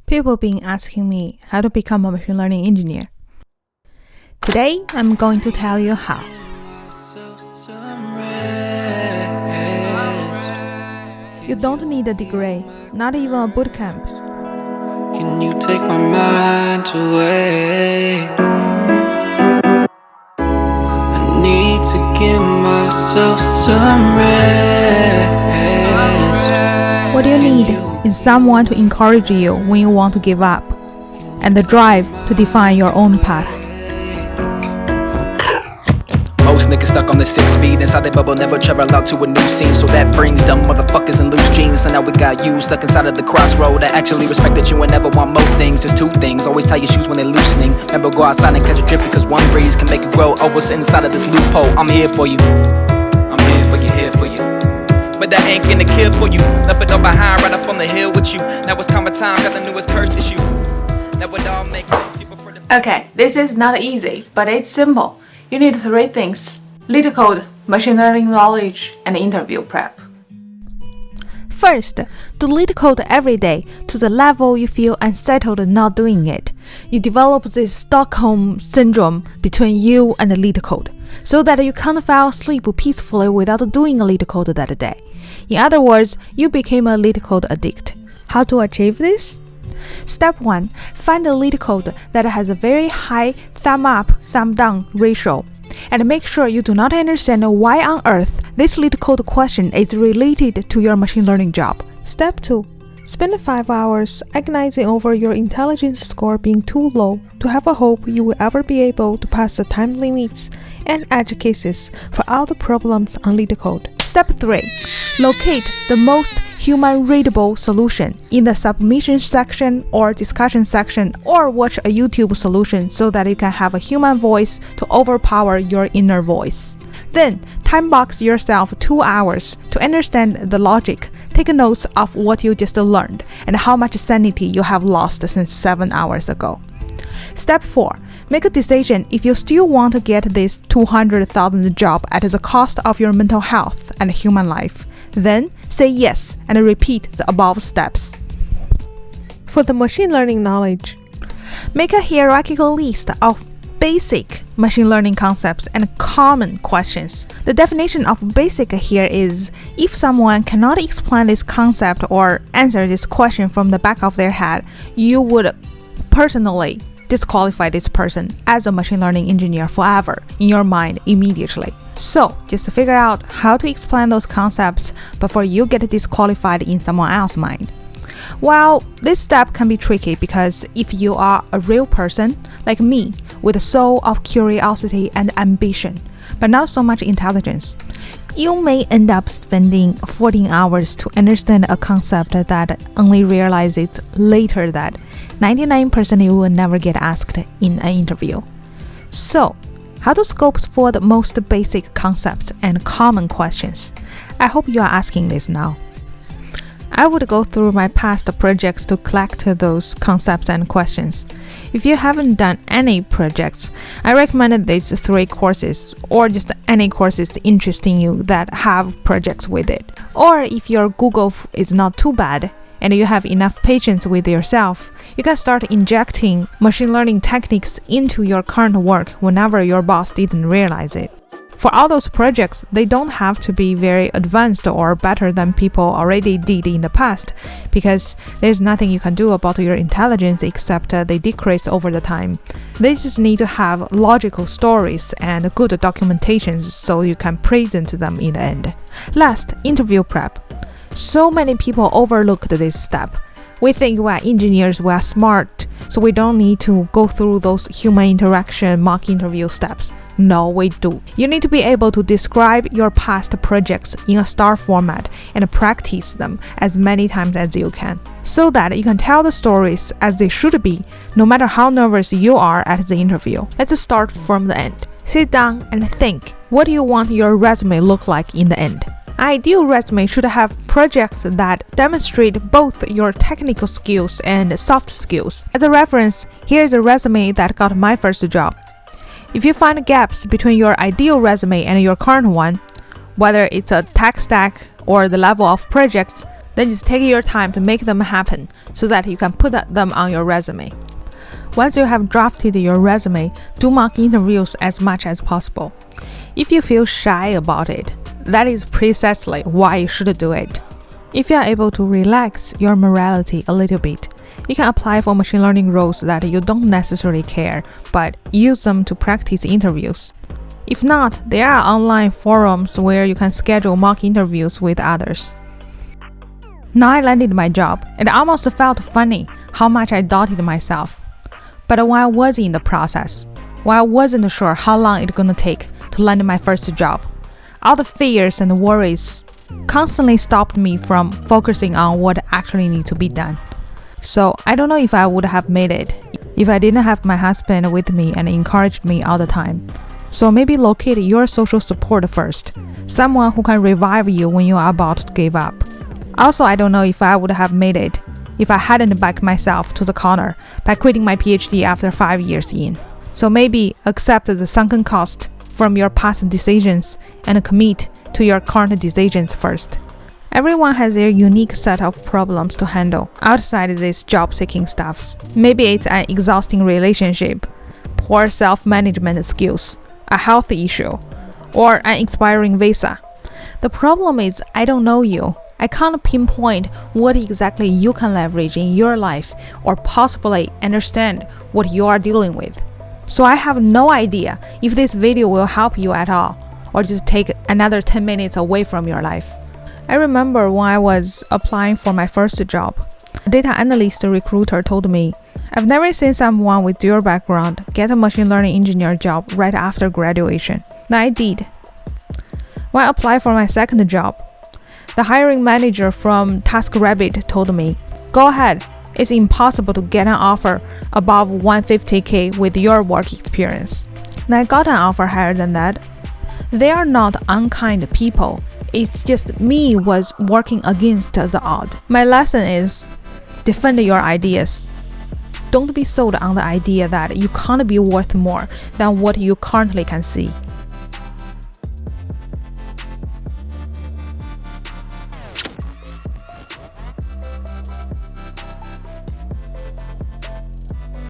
People been asking me how to become a machine learning engineer. Today, I'm going to tell you how. You don't need a degree, not even a bootcamp. Can you take my mind away? I need to give myself some rest. What you need is someone to encourage you when you want to give up, and the drive to define your own path. Most niggas stuck on the 6 speed inside their bubble, never travel out to a new scene. So that brings dumb motherfuckers in loose jeans. So now we got you stuck inside of the crossroad. I actually respect that you and never want more things. Just two things, always tie your shoes when they're loosening. Never go outside and catch a drip because one breeze can make it grow. Oh, what's inside of this loophole? I'm here for you. I'm here for you, here for you. But that ain't gonna kill for you. Left it all behind, right up on the hill with you. Now it's common time, got the newest curse issue. Now it all makes sense. You prefer to... Okay, this is not easy, but it's simple. You need 3 things: LeetCode, machine learning knowledge, and interview prep. First, do LeetCode every day to the level you feel unsettled not doing it. You develop this Stockholm syndrome between you and the LeetCode, so that you can't fall asleep peacefully without doing a LeetCode that day. In other words, you became a LeetCode addict. How to achieve this? Step 1. Find a LeetCode that has a very high thumb up, thumb down ratio, and make sure you do not understand why on earth this LeetCode question is related to your machine learning job. Step 2. Spend 5 hours agonizing over your intelligence score being too low to have a hope you will ever be able to pass the time limits and edge cases for all the problems on LeetCode. Step 3. Locate the most human-readable solution in the submission section or discussion section, or watch a YouTube solution so that you can have a human voice to overpower your inner voice. Then, time box yourself 2 hours to understand the logic. Take notes of what you just learned and how much sanity you have lost since 7 hours ago. Step 4. Make a decision if you still want to get this 200,000 job at the cost of your mental health and human life. Then say yes and repeat the above steps. For the machine learning knowledge, make a hierarchical list of basic machine learning concepts and common questions. The definition of basic here is if someone cannot explain this concept or answer this question from the back of their head, you would personally disqualify this person as a machine learning engineer forever in your mind immediately. So just figure out how to explain those concepts before you get disqualified in someone else's mind. Well, this step can be tricky because if you are a real person like me with a soul of curiosity and ambition, but not so much intelligence, you may end up spending 14 hours to understand a concept that only realize it later that 99% you will never get asked in an interview. So, how to scope for the most basic concepts and common questions? I hope you are asking this now. I would go through my past projects to collect those concepts and questions. If you haven't done any projects, I recommend these 3 courses, or just any courses interesting you that have projects with it. Or if your Google is not too bad and you have enough patience with yourself, you can start injecting machine learning techniques into your current work whenever your boss didn't realize it. For all those projects, they don't have to be very advanced or better than people already did in the past, because there's nothing you can do about your intelligence except they decrease over the time. They just need to have logical stories and good documentations so you can present them in the end. Last, interview prep. So many people overlook this step. We think we are engineers, we are smart, so we don't need to go through those human interaction mock interview steps. No, we do. You need to be able to describe your past projects in a star format and practice them as many times as you can, so that you can tell the stories as they should be, no matter how nervous you are at the interview. Let's start from the end. Sit down and think. What do you want your resume look like in the end? Ideal resume should have projects that demonstrate both your technical skills and soft skills. As a reference, here's a resume that got my first job. If you find gaps between your ideal resume and your current one, whether it's a tech stack or the level of projects, Then just take your time to make them happen so that you can put them on your resume. Once you have drafted your resume, do mock interviews as much as possible. If you feel shy about it, that is precisely why you should do it. If you are able to relax your morality a little bit, you can apply for machine learning roles that you don't necessarily care, but use them to practice interviews. If not, there are online forums where you can schedule mock interviews with others. Now I landed my job, and it almost felt funny how much I doubted myself. But while I was in the process, while I wasn't sure how long it's gonna take to land my first job, all the fears and worries constantly stopped me from focusing on what actually needs to be done. So I don't know if I would have made it if I didn't have my husband with me and encouraged me all the time. So maybe locate your social support first, someone who can revive you when you are about to give up. Also, I don't know if I would have made it if I hadn't backed myself to the corner by quitting my PhD after 5 years in. So maybe accept the sunken cost from your past decisions and commit to your current decisions first. Everyone has their unique set of problems to handle outside these job-seeking stuffs. Maybe it's an exhausting relationship, poor self-management skills, a health issue, or an expiring visa. The problem is I don't know you. I can't pinpoint what exactly you can leverage in your life or possibly understand what you are dealing with. So I have no idea if this video will help you at all or just take another 10 minutes away from your life. I remember when I was applying for my first job, a data analyst recruiter told me, "I've never seen someone with your background get a machine learning engineer job right after graduation." Now I did. When I applied for my second job, the hiring manager from TaskRabbit told me, "Go ahead, it's impossible to get an offer above 150K with your work experience." And I got an offer higher than that. They are not unkind people. It's just me was working against the odd. My lesson is, defend your ideas. Don't be sold on the idea that you can't be worth more than what you currently can see.